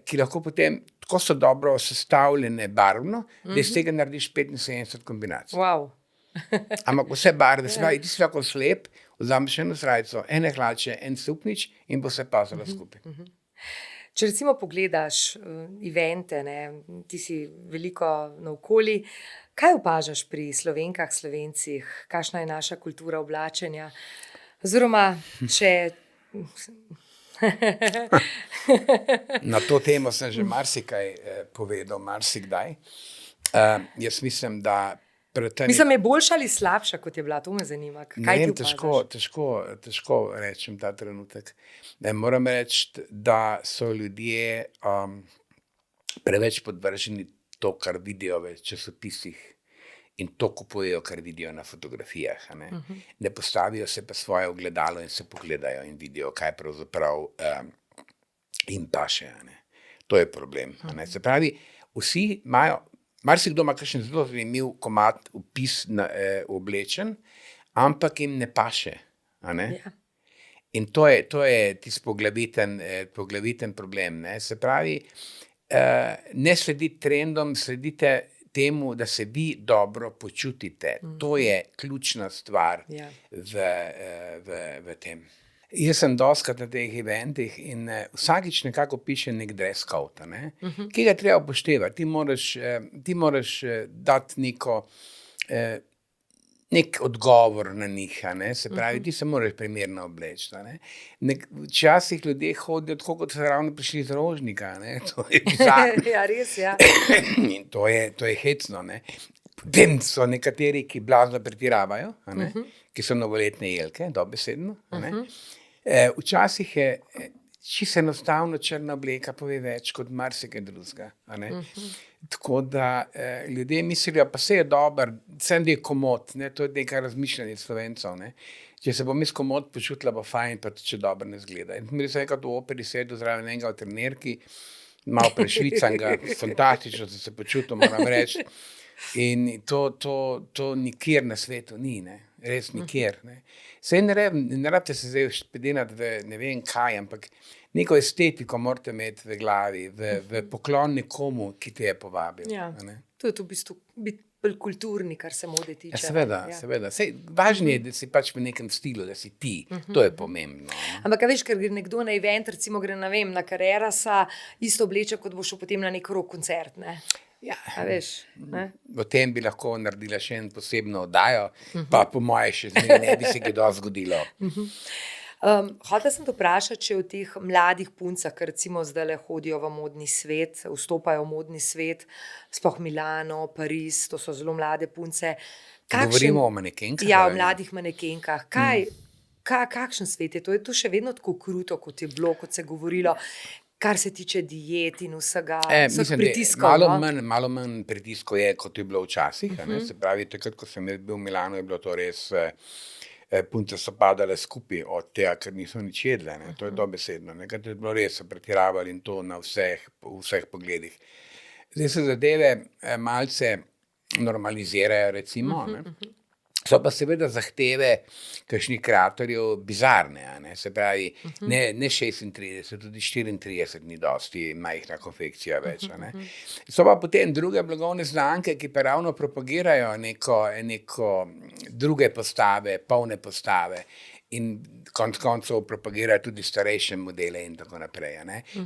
ki lahko potem, tako so dobro sestavljene barvno, da iz tega narediš 75 kombinacij. Wow. Ampak vse barve, se pravi, ti si lahko slep, vzameš eno srajco, ene hlače, en suknič in bo se pasalo skupaj. Če recimo pogledaš evente, ti si veliko naokoli, kaj opažaš pri Slovenkah, Slovencih, kakšna je naša kultura oblačenja? Oziroma, če... Na to temo sem že marsikaj povedal, marsikdaj. Jaz mislim, da... Mislim, je boljša ali slabša, kot je bila? To me zanima. Kaj ti opažaš? Težko rečem ta trenutek. Moram reči, da so ljudje preveč podvrženi to, kar vidijo v časopisih in to kupujejo, kar vidijo na fotografijah. Ne postavijo se pa svoje ogledalo in se pogledajo in vidijo, kaj pravzaprav jim paše. To je problem. Se pravi, vsi imajo, marsikdo ima kakšen zelo zanimiv komad opis oblečen, ampak jim ne paše. In to je tisti poglaviten problem. Se pravi, ne slediti trendom, sledite temu, da se vi dobro počutite. To je ključna stvar v tem. Jaz sem dostikrat na teh eventih in vsakič nekako piše nek dress code, ki ga treba upoštevati. Ti moraš dati nek odgovor na njih, se pravi, ti se moraš primerno obleči. Včasih ljudje hodijo tako, kot so ravno prišli iz Rožnika, to je bizarno. Ja, res, ja. In to je hecno, Potem so nekateri, ki blazno pretiravajo, ki so novoletne jelke, dobesedno, Včasih je čisto enostavno črna obleka pove več kot marsikaj drugega. Tako da ljudje mislijo, pa se je dober, sem da je komod, to je nekaj razmišljanje Slovencov. Če se bom jaz komod počutila, bo fajn, pa če dobro ne zgleda. In mi sem enkrat v operi sedel zraven enega v trenerki, malo prešvicanga, fantastično sem se počutil, moram reči. In to nikjer na svetu ni, res nikjer. Sej ne rabite se zdaj špedenati v ne vem kaj, ampak neko estetiko morate imeti v glavi, v poklon nekomu, ki te je povabil. Ja, to je v bistvu biti bolj kulturni, kar se mode tiče. Seveda. Sej važno je, da si pač v nekem stilu, da si ti. To je pomembno. Ampak veš, ker gre nekdo na event, recimo gre na Carrerasa, isto obleče, kot bo šel potem na nek rock koncert, Ja, veš, v tem bi lahko naredila še en posebno oddajo, pa po moje še ne bi se kaj dosti zgodilo. Hotela sem te vprašati, če v teh mladih puncah, ki recimo zdaj hodijo v modni svet, vstopajo v modni svet, sploh Milano, Pariz, to so zelo mlade punce. Govorimo o manekenkah? Ja, o mladih manekenkah. Kakšen svet je to? Je to še vedno tako kruto, kot je bilo, kot se je govorilo? Kar se tiče diet in vsega, pritiskov. Malo manj pritiskov je, kot je bilo včasih. Se pravi, takrat, ko sem bil v Milanu, je bilo to res, punce so padale skupaj od tega, ker niso nič jedle. To je dobesedno. Nekaj je bilo res, so pretiravali in to na vseh pogledih. Zdaj se zadeve malce normalizirajo, recimo. So pa seveda zahteve kakšnih kreatorjev bizarne, se pravi, ne 36, tudi 34 ni dosti majhna konfekcija več. So pa potem druge blagovne znamke, ki pa ravno propagirajo neko druge postave, polne postave. in konec koncev propagirajo tudi starejše modele in tako naprej.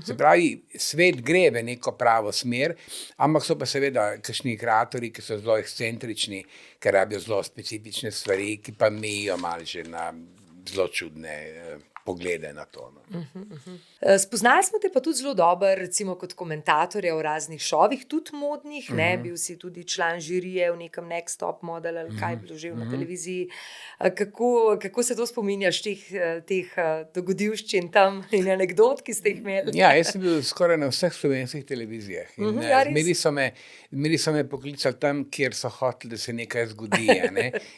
Se pravi, svet gre v neko pravo smer, ampak so pa seveda kakšni kreatorji, ki so zelo ekscentrični, ker rabijo zelo specifične stvari, ki pa mejijo malo že na zelo čudne poglede na to. Spoznali smo te pa tudi zelo dobro, recimo kot komentatorja v raznih šovih, tudi modnih, bil si tudi član žirije v nekem Next Top Model ali kaj je bilo že na televiziji. Kako se to spominjaš teh dogodivščin tam in anekdot, ki ste jih imeli? Ja, jaz sem bil skoraj na vseh slovenskih televizijah in zmeri so me poklicali tam, kjer so hoteli, da se nekaj zgodi.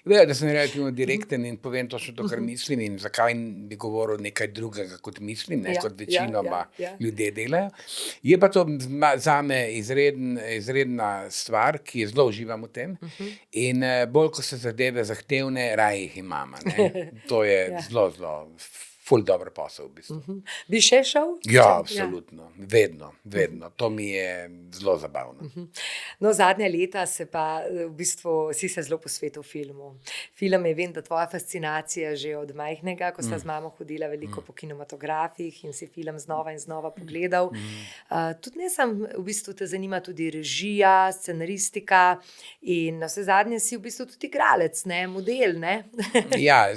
Vejo, da sem relativno direkten in povem točno to, kar mislim in zakaj bi govoril nekaj drugega, kot mislim, kot večinoma ljudje delajo. Je pa to zame izredna stvar, ki je zelo uživam v tem in bolj, ko se zadeve zahtevne, raje jih imam. To je zelo ful dober posel v bistvu. Bi še šel? Ja, absolutno. Vedno. To mi je zelo zabavno. No, zadnja leta si se zelo posvetil filmu. Film je, vem, da tvoja fascinacija že od majhnega, ko sta z mamo hodila veliko po kinematografih in si film znova in znova pogledal. Tudi ne sam, v bistvu te zanima tudi režija, scenaristika in na vse zadnje si v bistvu tudi igralec, model, ne? Ja,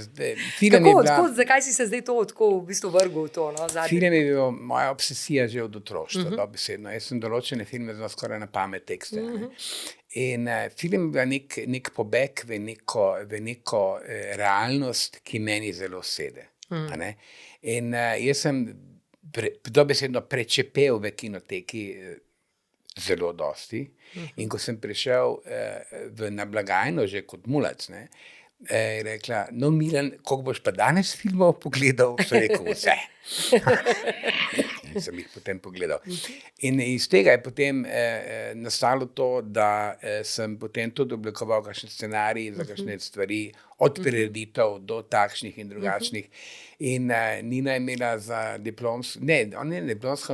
film je bila... Zakaj si se zdaj to tako v bistvu vrgel v to? Film je bil moja obsesija že od otroštva, dobesedno. Jaz sem določene filme znal skoraj na pamet tekste. In film je bil nek pobeg v neko realnost, ki meni zelo sede. In jaz sem dobesedno prečepel v kinoteki zelo dosti. In ko sem prišel na blagajno že kot mulac, je rekla, no Milan, koliko boš pa danes filmov pogledal? Sem rekel, vse. In sem jih potem pogledal. In iz tega je potem nastalo to, da sem potem tudi oblikoval kakšne scenarije za kakšne stvari, od prireditev do takšnih in drugačnih. In Nina je imela za diplomsko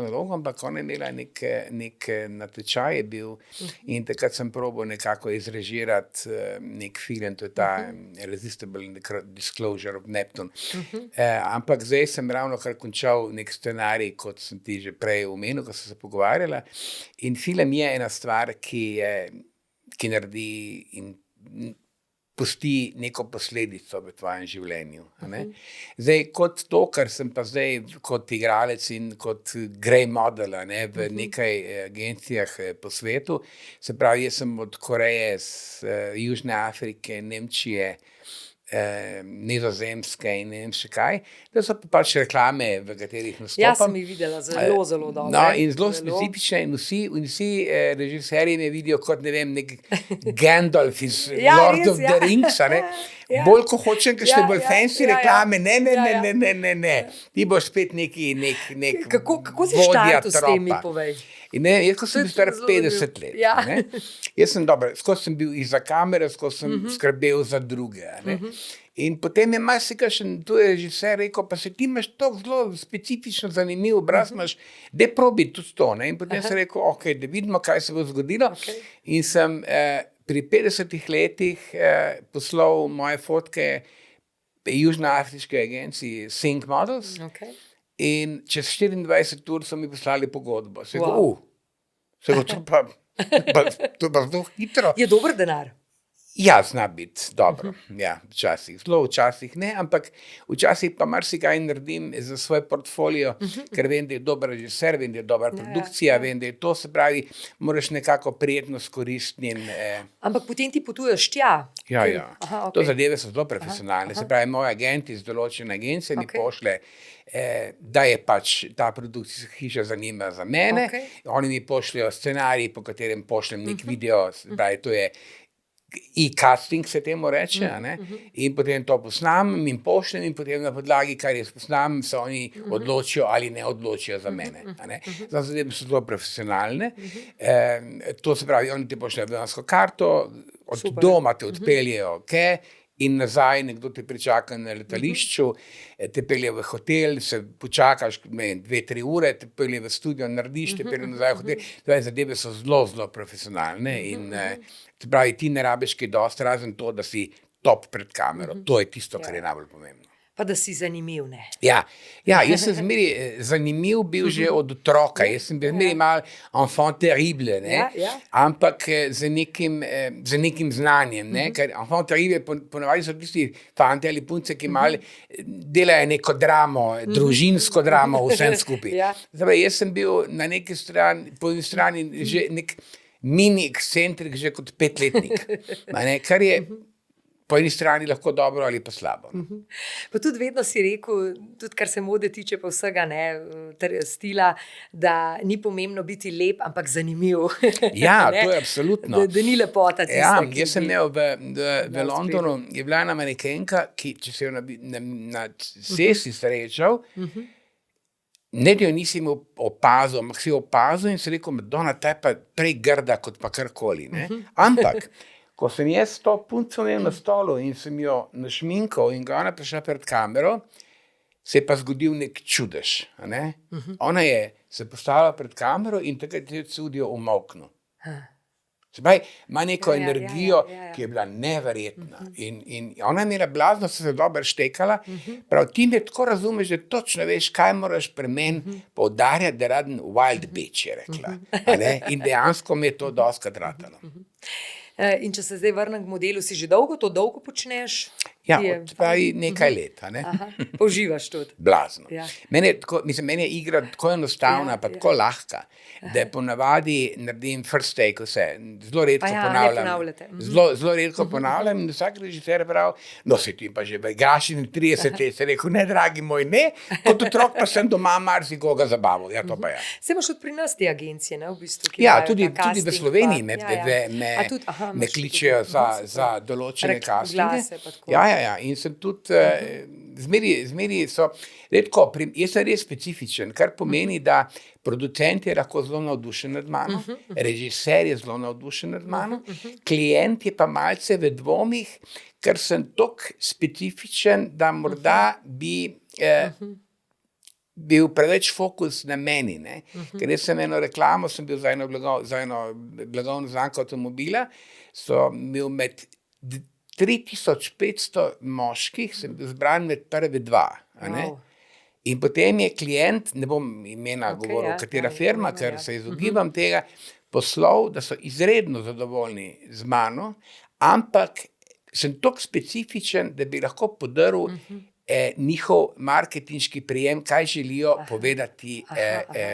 nalogo, ampak ona je imela nek natečaj je bil in takrat sem probal nekako izrežirati nek film, to je ta Irresistible Disclosure of Neptune. Ampak zdaj sem ravno kar končal nek scenarij, kot sem ti že prej omenil, ko sem se pogovarjala. In film je ena stvar, ki naredi in pusti neko posledico v tvojem življenju. Zdaj, kot to, kar sem pa zdaj kot igralec in kot grey model v nekaj agencijah po svetu, se pravi, jaz sem od Koreje, Južne Afrike, Nemčije, Nizozemske in ne vem še kaj, da so pač reklame, v katerih nastopam. Ja, sem jih videla, zelo dobro. No, in zelo specifične in vsi režiserji me vidijo kot, ne vem, nek Gandalf iz Lord of the Rings, bolj ko hočem, kakšne bolj fancy reklame, ne. Ti boš spet neki kako si štartil s tem, mi povej? In jaz, ko sem bil star 50 let, jaz sem skozi sem bil izza kamere, skozi sem skrbel za druge. In potem je marsikakšen tuji režiser rekel, pa se ti imaš to zelo specifično zanimiv obraz, daj probi tudi to. In potem sem rekel, ok, da vidimo, kaj se bo zgodilo. In sem pri 50 letih poslal moje fotke južnoafriške agenciji Sync Models. In čez 24 ur so mi poslali pogodbo. Se je to pa zelo hitro. Je dober denar? Ja, zna biti dobro. Ja, včasih. Zelo včasih ne, ampak včasih pa marsikaj naredim za svoj portfolio, ker vem, da je dober režiser, vem, da je dobra produkcija, vem, da je to, se pravi, moraš nekako prijetno skoristiti. Ampak potem ti potuješ tja? Ja. To zadeve so zelo profesionalne. Se pravi, moj agent iz določene agencije mi pošlje, da je pač ta produkcijska hiša zanima za mene. Oni mi pošljajo scenarij, po katerem pošljem nek video, se pravi, to je e-casting se temu reče, in potem to posnamem in pošljem in potem na podlagi, kar jaz posnamem, se oni odločijo ali ne odločijo za mene. Zadeve so zelo profesionalne. To se pravi, oni ti pošljajo avijonsko karto, od doma te odpeljejo, in nazaj nekdo te pričaka na letališču, te pelje v hotel, se počakaš 2-3 ure, te pelje v studio, narediš, te pelje nazaj v hotel. Zadeve so zelo, zelo profesionalne in se pravi, ti ne rabiš kaj dosti, razen to, da si top pred kamero. To je tisto, kar je najbolj pomembno. Pa da si zanimiv, ne? Ja, jaz sem zmeri zanimiv bil že od otroka. Jaz sem bil zmeri malo enfant terrible, ne? Ampak z nekim znanjem, ne? Ker enfant terrible ponavadi so tisti fanti ali punce, ki malo delajo neko dramo, družinsko dramo, vsem skupaj. Zdaj, jaz sem bil na neki strani, po eni strani že nek mini ekscentrik, že kot 5-letnik, kar je po eni strani lahko dobro ali pa slabo. Pa tudi vedno si rekel, tudi kar se mode tiče pa vsega, ne, ter stila, da ni pomembno biti lep, ampak zanimiv. Ja, to je absolutno. Da ni lepota tista, ki jaz sem imel v Londonu, je bila ena manekenka, ki, če se jo na cesti srečal, ne da jo nisi opazil, ampak si jo opazil in si rekel, Madonna, ta je pa prej grda kot pa karkoli. Ampak ko sem jaz to punco imel na stolu in sem jo našminkal in ga ona prišla pred kamero, se je pa zgodil nek čudež. Ne? Ona je se postavila pred kamero in takrat je studio umolknil. Se pravi, ima neko energijo, ki je bila neverjetna. In ona je imela blazno, se dobro štekala. Prav ti me tako razumeš, da točno veš, kaj moraš pri meni poudarjati, da radim wild bitch, je rekla. In dejansko mi je to dostikrat ratalo. In če se zdaj vrnem k modelu, si že dolgo počneš? Ja, pravi nekaj let. Uživaš tudi? Blazno. Meni je igra tako enostavna, pa tako lahka, da ponavadi naredim first take vse. Zelo redko ponavljam. Zelo redko ponavljam in vsak režiser pravi, no se ti pa že igraš in 30 let, se rekel, ne, dragi moj, ne, kot otrok pa sem doma marsikoga zabaval. Ja, to pa ja. Se imaš tudi pri nas te agencije, ne, v bistvu? Ja, tudi v Sloveniji me kličejo za določene castinge. Ja, in sem tudi, zmeri so, redko, jaz sem res specifičen, kar pomeni, da producent je lahko zelo navdušen nad mano, režiser je zelo navdušen nad mano, klient je pa malce v dvomih, ker sem toliko specifičen, da morda bi bil preveč fokus na meni, ne? Ker jaz sem eno reklamo, sem bil za eno blagovno znamko avtomobila, so imel med 3500 moških, sem bil zbran med prve 2. In potem je klient, ne bom imena govoril, katera firma, ker se izogibam tega, poslal, da so izredno zadovoljni z mano, ampak sem toliko specifičen, da bi lahko podaril njihov marketinški prijem, kaj želijo povedati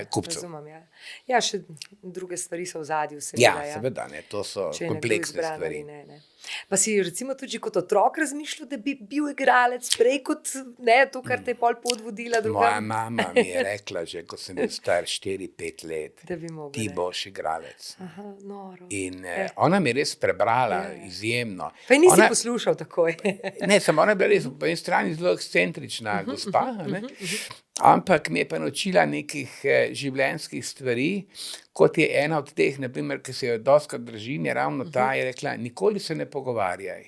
kupcu. Razumem, ja. Ja, še druge stvari so v zadju. Ja, seveda, ne, to so kompleksne stvari. Pa si recimo tudi kot otrok razmišljal, da bi bil igralec prej kot ne, to, kar te je pol pot vodila drugam? Moja mama mi je rekla že, ko sem bil star 4-5 let, ti boš igralec. Noro. In ona mi je res prebrala izjemno. Pa nisi poslušal takoj? Ne, samo ona je bila res po eni strani zelo ekscentrična gospa, ampak mi je pa naučila nekih življenjskih stvari, kot je ena od teh, naprimer, ki se jo dostikrat držim, je ravno ta, je rekla, nikoli se ne pogovarjaj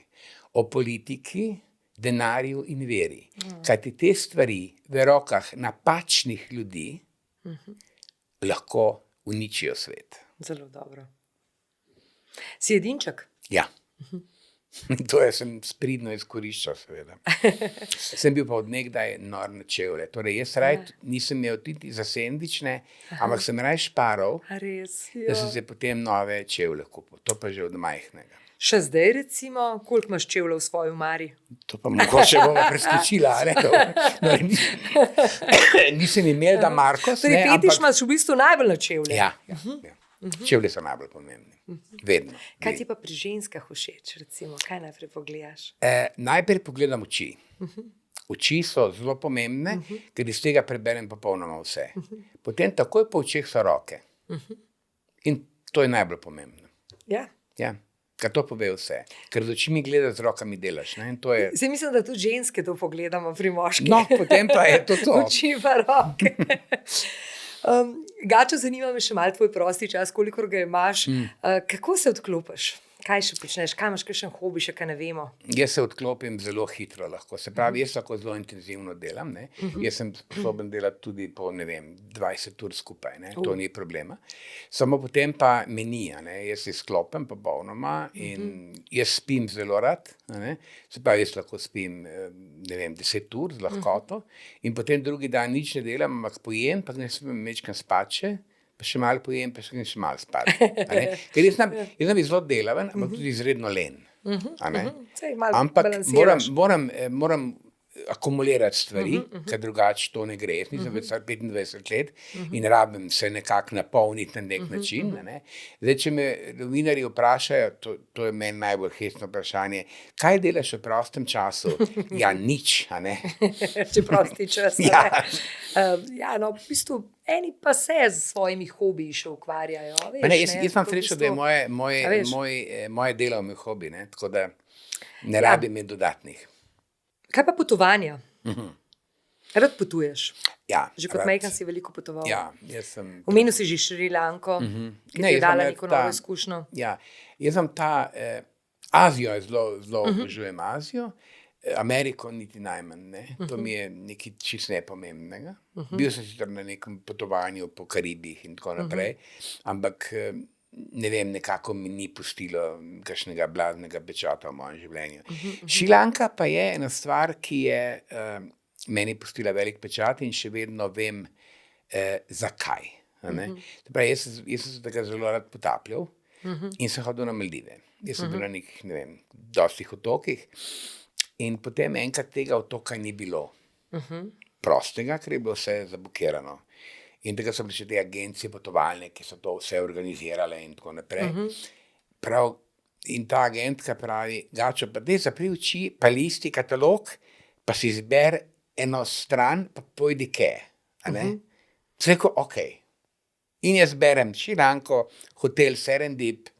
o politiki, denarju in veri. Kajti te stvari v rokah napačnih ljudi lahko uničijo svet. Zelo dobro. Si edinček? Ja. To sem spridno izkoriščal, seveda. Sem bil pa od nekdaj nor na čevlje. Torej, jaz nisem imel tudi za sendvične, ampak sem raj šparal, da sem se potem nove čevlje kupil. To pa že od majhnega. Še zdaj recimo, koliko imaš čevljev v svoji omari? To pa mogoče bova preskočila, nisem imel da Markos. Torej, fetiš imaš v bistvu najbolj na čevlje? Ja. Čevlji so najbolj pomembni. Vedno. Kaj ti pa pri ženskah všeč, recimo? Kaj najprej pogledaš? Najprej pogledam oči. Oči so zelo pomembne, ker iz tega preberem popolnoma vse. Potem takoj po očeh so roke. In to je najbolj pomembno. Ja. Ja. Ker to pove vse. Ker z očmi gledaš, z rokami delaš. Zdaj mislim, da tudi ženske to pogledamo pri moških. No, potem pa je to. Oči pa roke. Gačo, zanima me še malo tvoj prosti čas, kolikor ga imaš. Kako se odklopiš? Kaj še počneš? Kaj imaš kakšen hobi, še kaj ne vemo? Jaz se odklopim zelo hitro lahko. Se pravi, jaz lahko zelo intenzivno delam. Ne? Jaz sem sposoben delati tudi po, 20 ur skupaj. Ne? To ni problema. Samo potem pa menija. Jaz se izklopim popolnoma in jaz spim zelo rad. Ne? Se pravi, jaz lahko spim 10 ur z lahkoto in potem drugi dan nič ne delam, ampak pojem, pa ne smem mečkam spače, pa še malo pojem, pa še malo spati. Ker jaz sem zelo delaven, ampak tudi izredno len. Ampak moram akumulirati stvari, ker drugače to ne gre. Jaz nisem več 25 let in rabim se nekako napolniti na nek način. Zdaj, če me novinarji vprašajo, to je meni najbolj hecno vprašanje, kaj delaš v prostem času? Ja, nič. Če prosti čas. V bistvu eni pa se z svojimi hobiji še ukvarjajo. Jaz imam srečo, da je moje delo moj hobi, tako da ne rabim dodatnih. Kaj pa potovanja? Rad potuješ? Ja. Že kot majhen si veliko potoval? Ja, jaz sem... Omenil si že Šrilanko, ki ti je dala neko novo izkušnjo. Ja, jaz sem Azijo zelo obožujem Azijo, Ameriko niti najmanj, To mi je nekaj čisto nepomembnega. Bil sem sicer na nekem potovanju po Karibih in tako naprej, ampak ne vem, nekako mi ni pustilo kakšnega blaznega pečata v mojem življenju. Šrilanka pa je ena stvar, ki je meni pustila velik pečat in še vedno vem, zakaj. Jaz sem se takrat zelo rad potapljal in sem hodil na Maldive. Jaz sem bil na nekih, dostih otokih in potem enkrat tega otoka ni bilo prostega, ker je bilo vse zabukirano. In takrat so bile še te agencije potovalne, ki so to vse organizirale in tako naprej. In ta agentka pravi, Gačo, pa dej zapri oči, pa listi katalog, pa si izber eno stran, pa pojdi kje. Sem rekel, okej. In jaz berem Šrilanko, hotel Serendip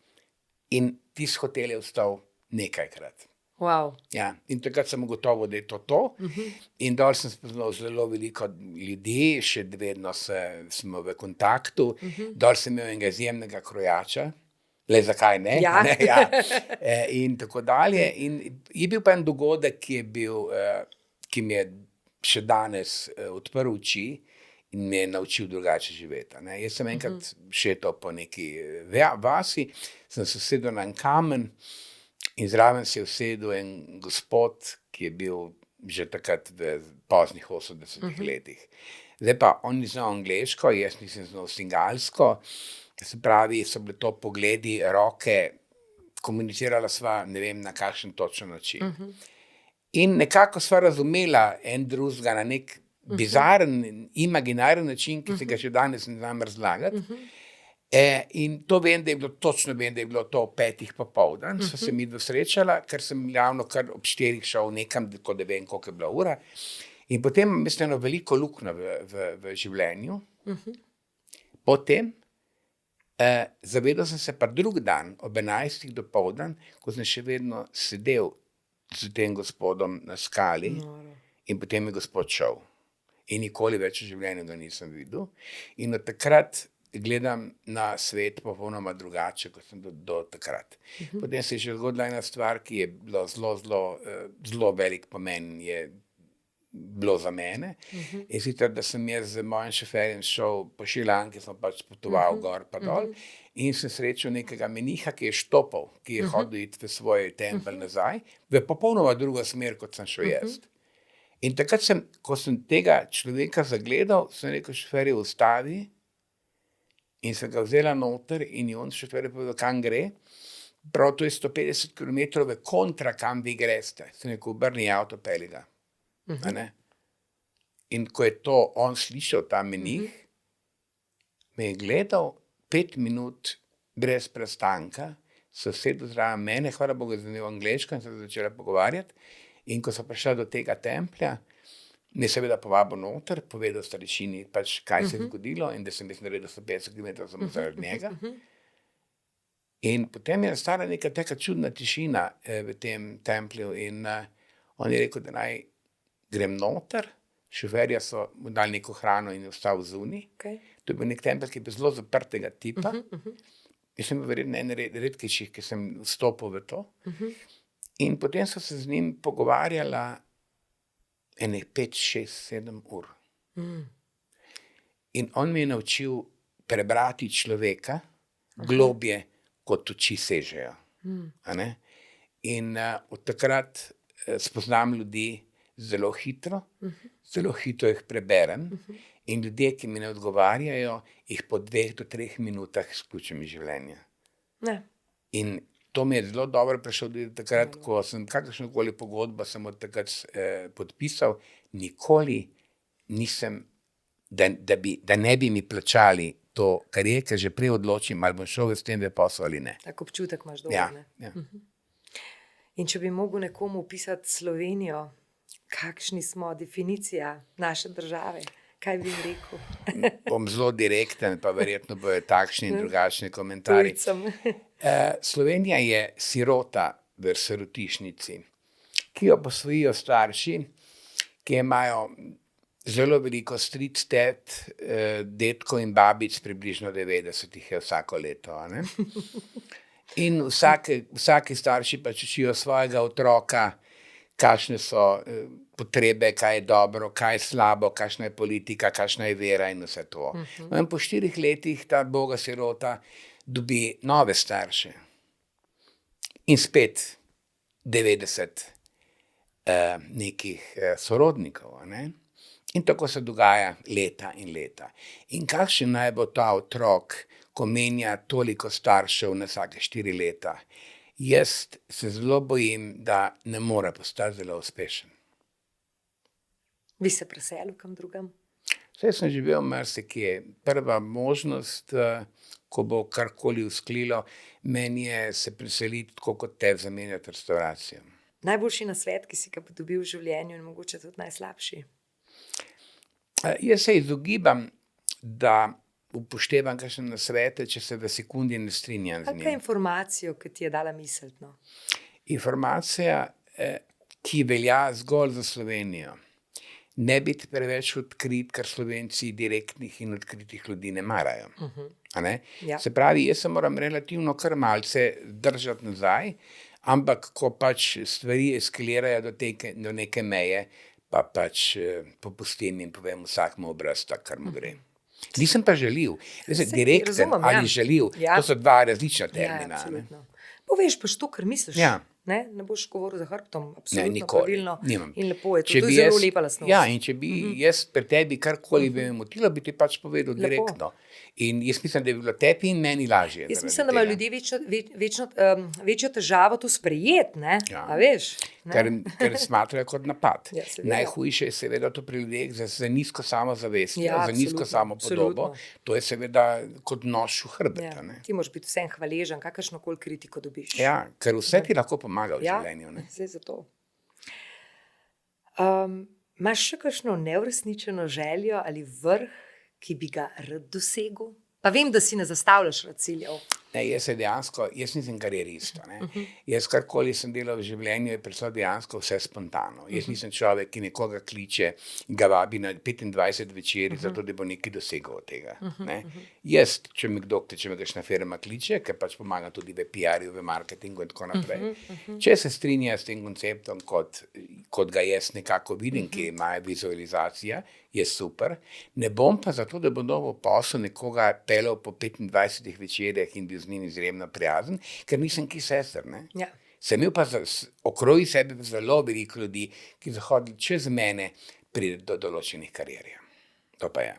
in tisti hotel je ostal nekajkrat. Wow. Ja, in takrat sem ugotovil, da je to. In dol sem spoznal zelo veliko ljudi, še vedno smo v kontaktu. Dol sem imel enega izjemnega krojača, le zakaj ne? Ja. In tako dalje. In je bil pa en dogodek, ki mi je še danes odprl oči in me je naučil drugače živeti. Jaz sem enkrat šetal po neki vasi, sem se usedel na en kamen, in zraven se je usedel en gospod, ki je bil že takrat v poznih 80 letih. Zdaj pa, on ni znal angleško, jaz nisem znal singalsko, se pravi, so bile to pogledi, roke, komunicirala sva, ne vem na kakšen točen način. In nekako sva razumela en drugega na nek bizaren, imaginaren način, ki se ga še danes ne znam razlagati. In to vem, da je bilo to 5 popoldan, sva se mi dosrečala, ker sem javno kar ob 4 šel nekam, tako da vem, koliko je bila ura. In potem mislim, veliko luknjo v življenju. Potem zavedal sem se pa drug dan, ob 11 dopoldan, ko sem še vedno sedel z tem gospodom na skali in potem je gospod šel. In nikoli več v življenju ga nisem videl. In od takrat gledam na svet popolnoma drugače, kot sem do takrat. Potem se je še zgodila ena stvar, ki je bilo zelo velik pomen, je bilo za mene. In sicer, da sem jaz z mojim šoferjem šel po Šrilanki, sem pač potoval gor pa dol in sem srečal nekega meniha, ki je štopal, ki je hodil iti v svoj tempelj nazaj, v popolnoma drugo smer, kot sem šel jaz. In takrat ko sem tega človeka zagledal, sem rekel šoferju, ustavi. In sem ga vzela noter in je on šofer povedal, kam gre. Prav to je 150 km v kontra, kam vi greste. Sem rekel, obrni avto, pelji ga. In ko je to on slišal, ta menih, me je gledal 5 minut brez prestanka, se sedel zraven mene, hvala Bogu, zanil angleško in se začela pogovarjati. In ko so prišla do tega templja, me je seveda povabil noter, povedal starešini, pač kaj se je zgodilo in da sem jaz naredil 150 km samo zaradi njega. In potem je nastala neka taka čudna tišina v tem templju in on je rekel, da naj grem noter, šoferja so mu dali neko hrano in je ostal zunaj. To je bil nek tempelj, ki je bil zelo zaprtega tipa. Jaz sem verjetno en redkejših, ki sem vstopil v to. In potem so se z njim pogovarjala enih 5, 6, 7 ur. In on mi je naučil prebrati človeka globje, kot oči sežejo. In od takrat spoznam ljudi zelo hitro jih preberem in ljudje, ki mi ne odgovarjajo, jih po 2 do 3 minutah izključim iz življenja. In to mi je zelo dobro prišlo tudi takrat, ko sem kakršnokoli pogodbo sem od takrat podpisal, nikoli nisem, da ne bi mi plačali to, kar je, ker že prej odločim, ali bom šel s tem v posel ali ne. Tak občutek imaš dober, ne? Ja. In če bi mogel nekomu opisati Slovenijo, kakšni smo, definicija naše države, kaj bi jim rekel? Bom zelo direkten, pa verjetno bojo takšni in drugačni komentarji. Slovenija je sirota v sirotišnici, ki jo posvojijo starši, ki imajo zelo veliko stric, tet, dedkov in babic, približno 90 jih je vsako leto. Ne? In vsaki starši pač učijo svojega otroka, kakšne so potrebe, kaj je dobro, kaj je slabo, kakšna je politika, kakšna je vera in vse to. In po 4 letih ta boga sirota dobi nove starše. In spet 90 nekih sorodnikov. Ne? In tako se dogaja leta in leta. In kakšen naj bo ta otrok, ko menja toliko staršev na vsake 4 leta? Jaz se zelo bojim, da ne more postati zelo uspešen. Bi se preselil kam drugam? Saj sem živel marsikje. Prva možnost, ko bo karkoli usklilo, meni je se preseliti tako kot te zamenjati restauracijo. Najboljši nasvet, ki si ga dobil v življenju in mogoče tudi najslabši? Jaz se izogibam, da upoštevam kakšne nasvete, če se v sekundi ne strinjam z njim. Kakšna informacija, ki ti je dala misliti? Informacija, ki velja zgolj za Slovenijo. Ne biti preveč odkrit, ker Slovenci direktnih in odkritih ljudi ne marajo. Ne? Ja. Se pravi, jaz se moram relativno kar malce držati nazaj, ampak ko pač stvari eskalirajo do neke meje, pa pač popustim in povem vsakmu obraz tak, kar mu gre. Nisem pa žaljiv. Direkten ali žaljiv, to so 2 različna termina. Ja, poveš pač to, kar misliš. Ja. Ne boš govoril za hrbtom, absolutno nikoli, pravilno nimam. In lepo je. To je zelo lepa lastnost. Ja, in če bi jaz pri tebi karkoli bi me motilo, bi ti pač povedal direktno. In jaz mislim, da bi bilo tebi in meni lažje. Jaz mislim, da imajo ljudje večjo težavo to sprejeti, ne? Ja. A veš? Ne? Ker smatrajo kot napad. Ja, najhujše je seveda to pri ljudeh za nizko samozavest, za nizko samopodobo. To je seveda kot nož v hrbet. Ja. Ti moraš biti vsem hvaležen, kakršnokoli kritiko dobiš. Ja, ker vse ti lahko pomaga v življenju. Ja, zdaj zato. Imaš še kakšno neuresničeno željo ali vrh, ki bi ga rad dosegel? Pa vem, da si ne zastavljaš rad ciljev. Ne, jaz nisem karierista. Jaz karkoli sem delal v življenju, je prišlo dejansko vse spontano. Jaz nisem človek, ki nekoga kliče in ga vabi na 25 večeri, zato da bo nekaj dosegel od tega. Jaz, če me kakšna firma kliče, ker pač pomaga tudi v PR-ju, v marketingu in tako naprej. Če se strinja s tem konceptom, kot ga jaz nekako vidim, ki ima vizualizacija, je super. Ne bom pa zato, da bo novo posel nekoga pelal po 25 večerjah in bil z njim izjemno prijazen, ker nisem ki sester. Ja. Sem imel pa okroji sebe zelo veliko ljudi, ki so hodili čez mene priti do določenih karierjev. To pa je.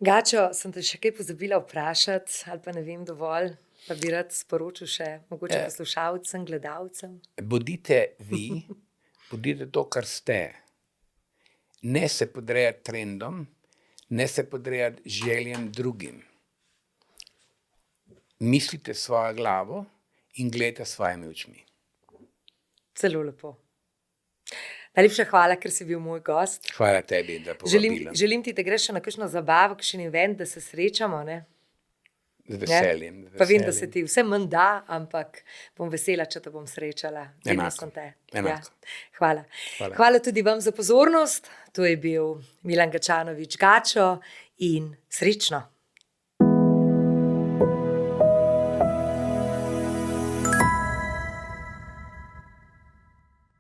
Gačo, sem te še kaj pozabila vprašati, ali pa ne vem dovolj, pa bi rad sporočil še mogoče poslušalcem, gledalcem. Bodite vi, bodite to, kar ste. Ne se podrejati trendom, ne se podrejati željem drugim. Mislite svojo glavo in gledajte svojimi očmi. Zelo lepo. Najlepša hvala, ker si bil moj gost. Hvala tebi, da povabila. Želim ti, da greš še na kakšno zabavo, kakšen event, da se srečamo, ne? Z veseljem. Pa vem, da se ti vse manj da, ampak bom vesela, če te bom srečala. Enako. Ja. Hvala. Hvala tudi vam za pozornost. To je bil Milan Gačanovič Gačo in srečno.